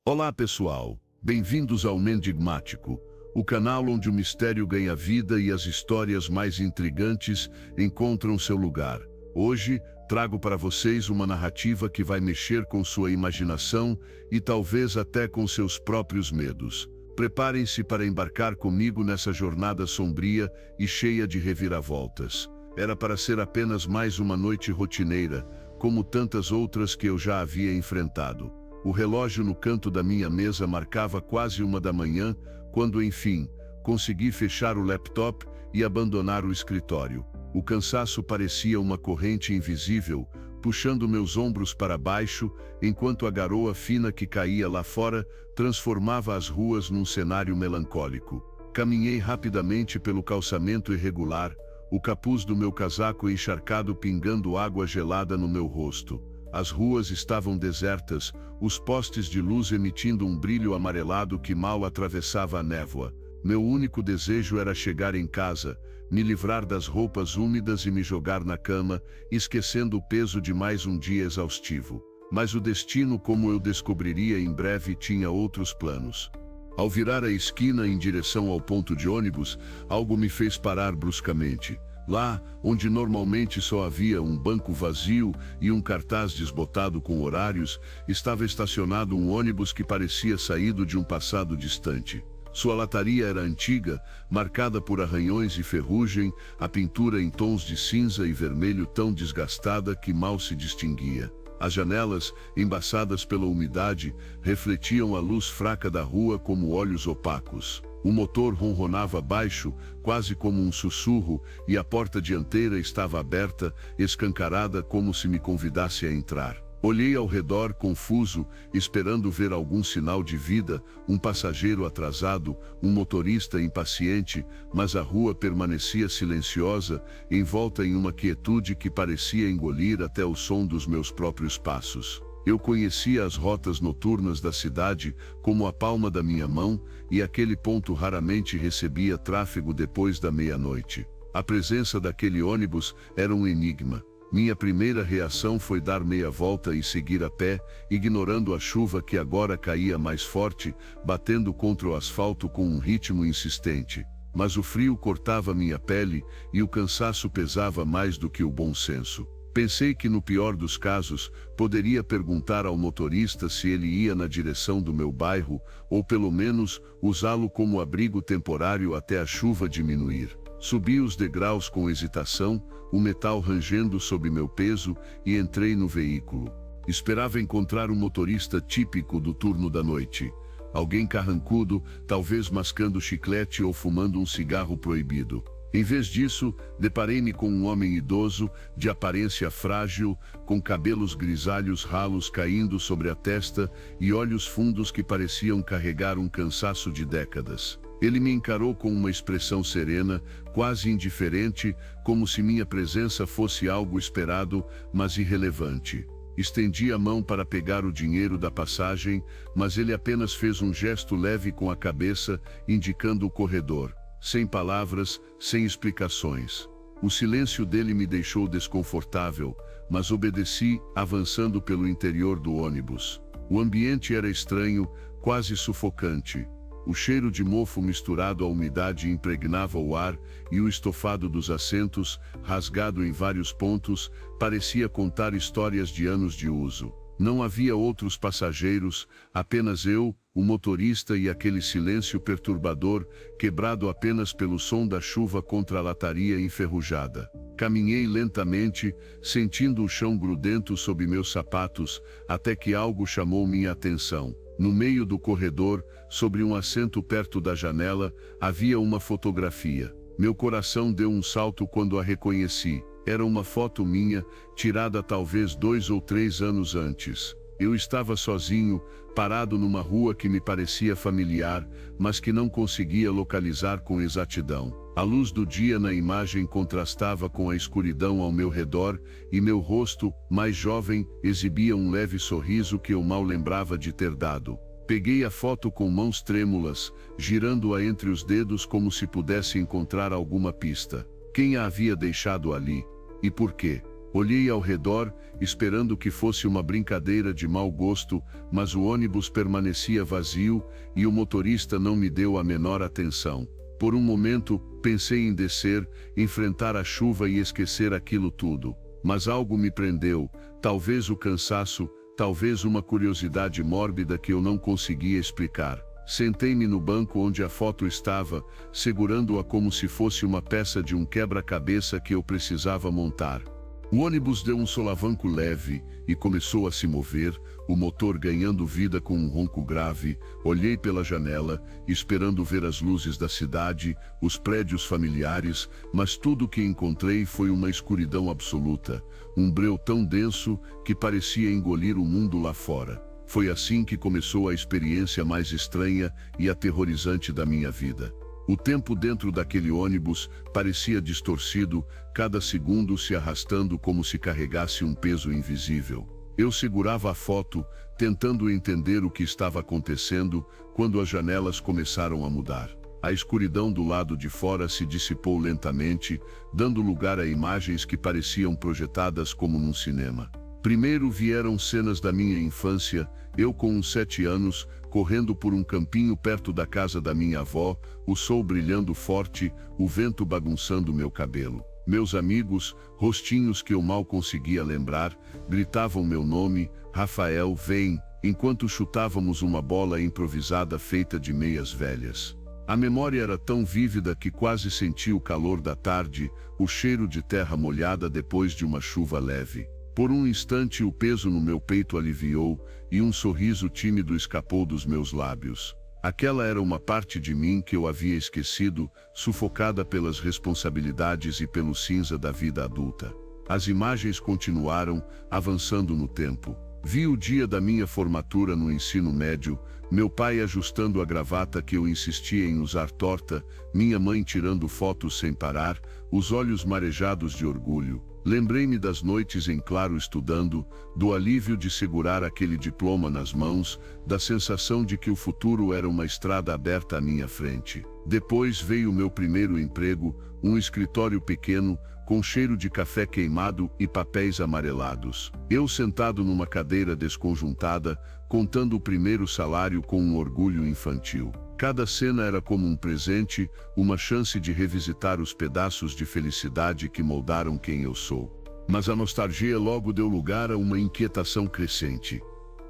Olá pessoal, bem-vindos ao Mendigmático, o canal onde o mistério ganha vida e as histórias mais intrigantes encontram seu lugar. Hoje, trago para vocês uma narrativa que vai mexer com sua imaginação e talvez até com seus próprios medos. Preparem-se para embarcar comigo nessa jornada sombria e cheia de reviravoltas. Era para ser apenas mais uma noite rotineira, como tantas outras que eu já havia enfrentado. O relógio no canto da minha mesa marcava quase 1 da manhã, quando enfim, consegui fechar o laptop e abandonar o escritório. O cansaço parecia uma corrente invisível, puxando meus ombros para baixo, enquanto a garoa fina que caía lá fora transformava as ruas num cenário melancólico. Caminhei rapidamente pelo calçamento irregular, o capuz do meu casaco encharcado pingando água gelada no meu rosto. As ruas estavam desertas, os postes de luz emitindo um brilho amarelado que mal atravessava a névoa. Meu único desejo era chegar em casa, me livrar das roupas úmidas e me jogar na cama, esquecendo o peso de mais um dia exaustivo. Mas o destino, como eu descobriria em breve, tinha outros planos. Ao virar a esquina em direção ao ponto de ônibus, algo me fez parar bruscamente. Lá, onde normalmente só havia um banco vazio e um cartaz desbotado com horários, estava estacionado um ônibus que parecia saído de um passado distante. Sua lataria era antiga, marcada por arranhões e ferrugem, a pintura em tons de cinza e vermelho tão desgastada que mal se distinguia. As janelas, embaçadas pela umidade, refletiam a luz fraca da rua como olhos opacos. O motor ronronava baixo, quase como um sussurro, e a porta dianteira estava aberta, escancarada como se me convidasse a entrar. Olhei ao redor, confuso, esperando ver algum sinal de vida, um passageiro atrasado, um motorista impaciente, mas a rua permanecia silenciosa, envolta em uma quietude que parecia engolir até o som dos meus próprios passos. Eu conhecia as rotas noturnas da cidade como a palma da minha mão, e aquele ponto raramente recebia tráfego depois da meia-noite. A presença daquele ônibus era um enigma. Minha primeira reação foi dar meia volta e seguir a pé, ignorando a chuva que agora caía mais forte, batendo contra o asfalto com um ritmo insistente. Mas o frio cortava minha pele e o cansaço pesava mais do que o bom senso. Pensei que no pior dos casos, poderia perguntar ao motorista se ele ia na direção do meu bairro, ou pelo menos usá-lo como abrigo temporário até a chuva diminuir. Subi os degraus com hesitação, o metal rangendo sob meu peso, e entrei no veículo. Esperava encontrar um motorista típico do turno da noite. Alguém carrancudo, talvez mascando chiclete ou fumando um cigarro proibido. Em vez disso, deparei-me com um homem idoso, de aparência frágil, com cabelos grisalhos ralos caindo sobre a testa e olhos fundos que pareciam carregar um cansaço de décadas. Ele me encarou com uma expressão serena, quase indiferente, como se minha presença fosse algo esperado, mas irrelevante. Estendi a mão para pegar o dinheiro da passagem, mas ele apenas fez um gesto leve com a cabeça, indicando o corredor. Sem palavras, sem explicações. O silêncio dele me deixou desconfortável, mas obedeci, avançando pelo interior do ônibus. O ambiente era estranho, quase sufocante. O cheiro de mofo misturado à umidade impregnava o ar, e o estofado dos assentos, rasgado em vários pontos, parecia contar histórias de anos de uso. Não havia outros passageiros, apenas eu, o motorista e aquele silêncio perturbador, quebrado apenas pelo som da chuva contra a lataria enferrujada. Caminhei lentamente, sentindo o chão grudento sob meus sapatos, até que algo chamou minha atenção. No meio do corredor, sobre um assento perto da janela, havia uma fotografia. Meu coração deu um salto quando a reconheci. Era uma foto minha, tirada talvez 2 ou 3 anos antes. Eu estava sozinho, parado numa rua que me parecia familiar, mas que não conseguia localizar com exatidão. A luz do dia na imagem contrastava com a escuridão ao meu redor, e meu rosto, mais jovem, exibia um leve sorriso que eu mal lembrava de ter dado. Peguei a foto com mãos trêmulas, girando-a entre os dedos como se pudesse encontrar alguma pista. Quem a havia deixado ali? E por quê? Olhei ao redor, esperando que fosse uma brincadeira de mau gosto, mas o ônibus permanecia vazio e o motorista não me deu a menor atenção. Por um momento, pensei em descer, enfrentar a chuva e esquecer aquilo tudo. Mas algo me prendeu, talvez o cansaço, talvez uma curiosidade mórbida que eu não conseguia explicar. Sentei-me no banco onde a foto estava, segurando-a como se fosse uma peça de um quebra-cabeça que eu precisava montar. O ônibus deu um solavanco leve e começou a se mover, o motor ganhando vida com um ronco grave. Olhei pela janela, esperando ver as luzes da cidade, os prédios familiares, mas tudo o que encontrei foi uma escuridão absoluta, um breu tão denso que parecia engolir o mundo lá fora. Foi assim que começou a experiência mais estranha e aterrorizante da minha vida. O tempo dentro daquele ônibus parecia distorcido, cada segundo se arrastando como se carregasse um peso invisível. Eu segurava a foto, tentando entender o que estava acontecendo, quando as janelas começaram a mudar. A escuridão do lado de fora se dissipou lentamente, dando lugar a imagens que pareciam projetadas como num cinema. Primeiro vieram cenas da minha infância, eu com uns 7 anos, correndo por um campinho perto da casa da minha avó, o sol brilhando forte, o vento bagunçando meu cabelo. Meus amigos, rostinhos que eu mal conseguia lembrar, gritavam meu nome, Rafael, vem, enquanto chutávamos uma bola improvisada feita de meias velhas. A memória era tão vívida que quase senti o calor da tarde, o cheiro de terra molhada depois de uma chuva leve. Por um instante o peso no meu peito aliviou e um sorriso tímido escapou dos meus lábios. Aquela era uma parte de mim que eu havia esquecido, sufocada pelas responsabilidades e pelo cinza da vida adulta. As imagens continuaram, avançando no tempo. Vi o dia da minha formatura no ensino médio, meu pai ajustando a gravata que eu insistia em usar torta, minha mãe tirando fotos sem parar, os olhos marejados de orgulho. Lembrei-me das noites em claro estudando, do alívio de segurar aquele diploma nas mãos, da sensação de que o futuro era uma estrada aberta à minha frente. Depois veio o meu primeiro emprego, um escritório pequeno, com cheiro de café queimado e papéis amarelados. Eu sentado numa cadeira desconjuntada, contando o primeiro salário com um orgulho infantil. Cada cena era como um presente, uma chance de revisitar os pedaços de felicidade que moldaram quem eu sou. Mas a nostalgia logo deu lugar a uma inquietação crescente.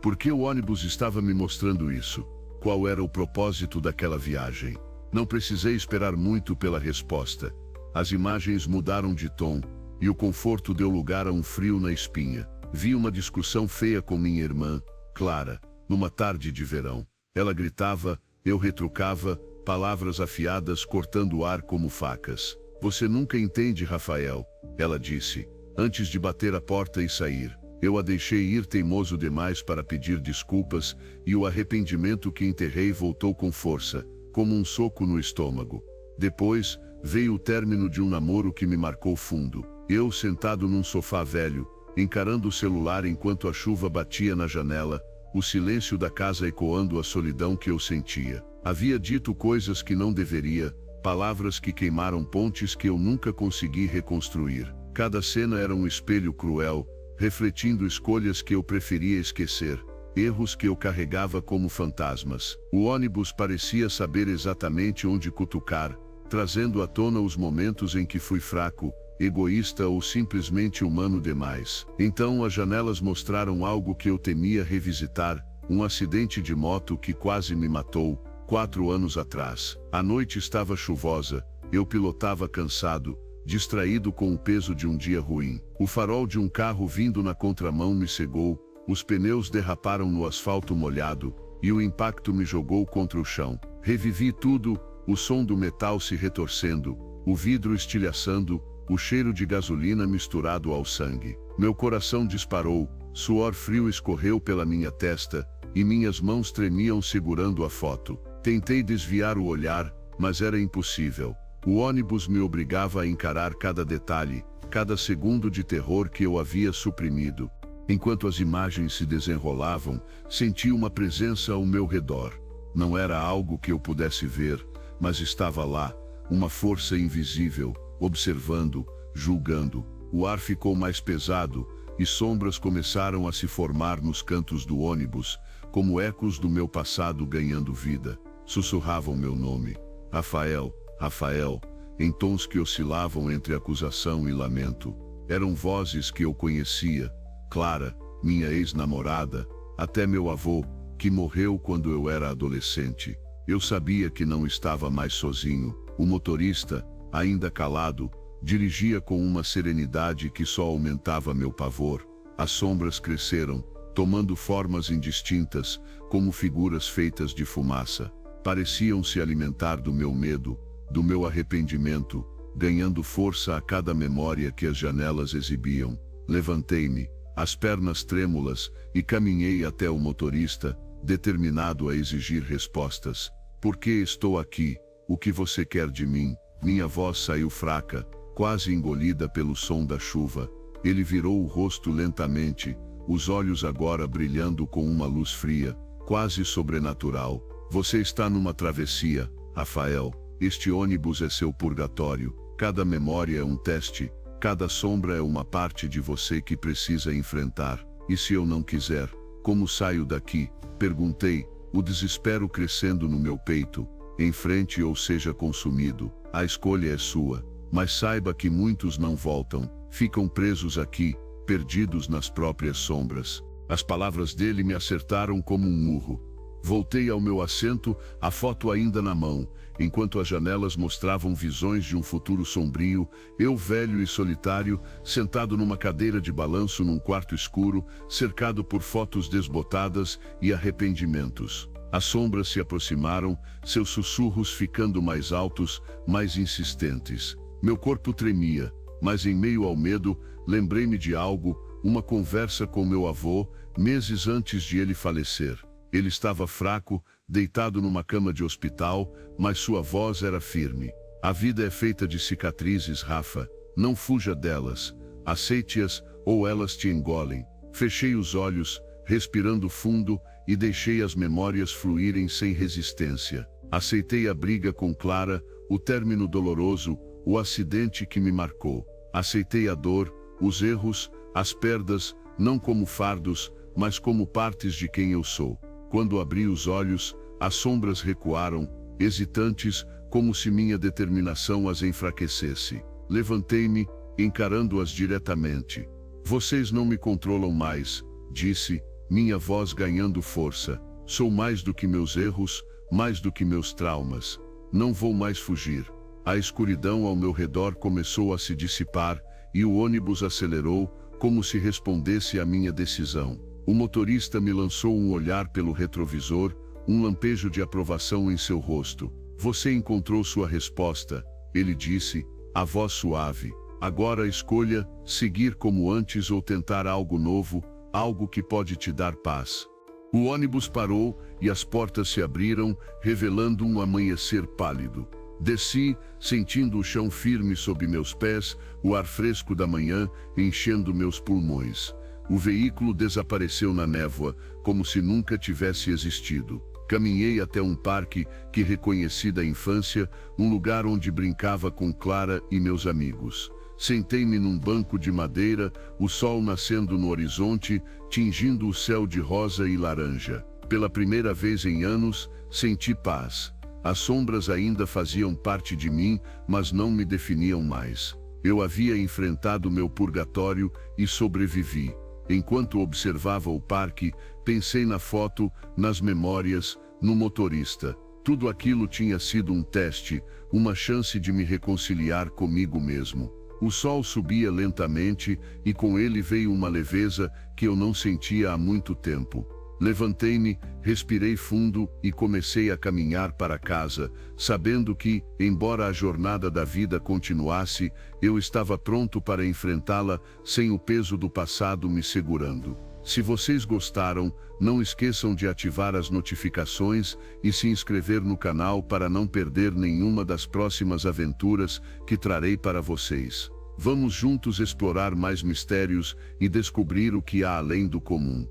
Por que o ônibus estava me mostrando isso? Qual era o propósito daquela viagem? Não precisei esperar muito pela resposta. As imagens mudaram de tom, e o conforto deu lugar a um frio na espinha. Vi uma discussão feia com minha irmã, Clara, numa tarde de verão. Ela gritava, eu retrucava, palavras afiadas cortando o ar como facas. Você nunca entende, Rafael, ela disse, antes de bater a porta e sair. Eu a deixei ir teimoso demais para pedir desculpas, e o arrependimento que enterrei voltou com força, como um soco no estômago. Depois, veio o término de um namoro que me marcou fundo. Eu sentado num sofá velho, encarando o celular enquanto a chuva batia na janela, o silêncio da casa ecoando a solidão que eu sentia. Havia dito coisas que não deveria, palavras que queimaram pontes que eu nunca consegui reconstruir. Cada cena era um espelho cruel, refletindo escolhas que eu preferia esquecer, erros que eu carregava como fantasmas. O ônibus parecia saber exatamente onde cutucar, trazendo à tona os momentos em que fui fraco, egoísta ou simplesmente humano demais. Então as janelas mostraram algo que eu temia revisitar, um acidente de moto que quase me matou, 4 anos atrás. A noite estava chuvosa, eu pilotava cansado, distraído com o peso de um dia ruim. O farol de um carro vindo na contramão me cegou, os pneus derraparam no asfalto molhado, e o impacto me jogou contra o chão. Revivi tudo, o som do metal se retorcendo, o vidro estilhaçando, o cheiro de gasolina misturado ao sangue. Meu coração disparou, suor frio escorreu pela minha testa, e minhas mãos tremiam segurando a foto. Tentei desviar o olhar, mas era impossível. O ônibus me obrigava a encarar cada detalhe, cada segundo de terror que eu havia suprimido. Enquanto as imagens se desenrolavam, senti uma presença ao meu redor. Não era algo que eu pudesse ver, mas estava lá, uma força invisível, observando, julgando. o ar ficou mais pesado e sombras começaram a se formar nos cantos do ônibus, como ecos do meu passado ganhando vida. Sussurravam meu nome. Rafael, Rafael, em tons que oscilavam entre acusação e lamento. Eram vozes que eu conhecia. Clara, minha ex-namorada, até meu avô, que morreu quando eu era adolescente. Eu sabia que não estava mais sozinho. O motorista, ainda calado, dirigia com uma serenidade que só aumentava meu pavor. As sombras cresceram, tomando formas indistintas, como figuras feitas de fumaça. Pareciam se alimentar do meu medo, do meu arrependimento, ganhando força a cada memória que as janelas exibiam. Levantei-me, as pernas trêmulas, e caminhei até o motorista, determinado a exigir respostas. Por que estou aqui? O que você quer de mim? Minha voz saiu fraca, quase engolida pelo som da chuva. Ele virou o rosto lentamente, os olhos agora brilhando com uma luz fria, quase sobrenatural. Você está numa travessia, Rafael. Este ônibus é seu purgatório. Cada memória é um teste, cada sombra é uma parte de você que precisa enfrentar. E se eu não quiser, como saio daqui? Perguntei, o desespero crescendo no meu peito. Enfrente ou seja consumido. A escolha é sua. Mas saiba que muitos não voltam, ficam presos aqui, perdidos nas próprias sombras. As palavras dele me acertaram como um murro. Voltei ao meu assento, a foto ainda na mão, enquanto as janelas mostravam visões de um futuro sombrio, eu velho e solitário, sentado numa cadeira de balanço num quarto escuro, cercado por fotos desbotadas e arrependimentos. As sombras se aproximaram, seus sussurros ficando mais altos, mais insistentes. Meu corpo tremia, mas em meio ao medo, lembrei-me de algo, uma conversa com meu avô, meses antes de ele falecer. Ele estava fraco, deitado numa cama de hospital, mas sua voz era firme. A vida é feita de cicatrizes, Rafa. Não fuja delas. Aceite-as ou elas te engolem. Fechei os olhos, respirando fundo, e deixei as memórias fluírem sem resistência. Aceitei a briga com Clara, o término doloroso, o acidente que me marcou. Aceitei a dor, os erros, as perdas, não como fardos, mas como partes de quem eu sou. Quando abri os olhos, as sombras recuaram, hesitantes, como se minha determinação as enfraquecesse. Levantei-me, encarando-as diretamente. Vocês não me controlam mais, disse, minha voz ganhando força. Sou mais do que meus erros, mais do que meus traumas. Não vou mais fugir. A escuridão ao meu redor começou a se dissipar, e o ônibus acelerou, como se respondesse à minha decisão. O motorista me lançou um olhar pelo retrovisor, um lampejo de aprovação em seu rosto. Você encontrou sua resposta, ele disse, a voz suave. Agora escolha, seguir como antes ou tentar algo novo, algo que pode te dar paz. O ônibus parou e as portas se abriram, revelando um amanhecer pálido. Desci, sentindo o chão firme sob meus pés, o ar fresco da manhã enchendo meus pulmões. O veículo desapareceu na névoa, como se nunca tivesse existido. Caminhei até um parque que reconheci da infância, um lugar onde brincava com Clara e meus amigos. Sentei-me num banco de madeira, o sol nascendo no horizonte, tingindo o céu de rosa e laranja. Pela primeira vez em anos, senti paz. As sombras ainda faziam parte de mim, mas não me definiam mais. Eu havia enfrentado meu purgatório e sobrevivi. Enquanto observava o parque, pensei na foto, nas memórias, no motorista. Tudo aquilo tinha sido um teste, uma chance de me reconciliar comigo mesmo. O sol subia lentamente e com ele veio uma leveza que eu não sentia há muito tempo. Levantei-me, respirei fundo e comecei a caminhar para casa, sabendo que, embora a jornada da vida continuasse, eu estava pronto para enfrentá-la sem o peso do passado me segurando. Se vocês gostaram, não esqueçam de ativar as notificações e se inscrever no canal para não perder nenhuma das próximas aventuras que trarei para vocês. Vamos juntos explorar mais mistérios e descobrir o que há além do comum.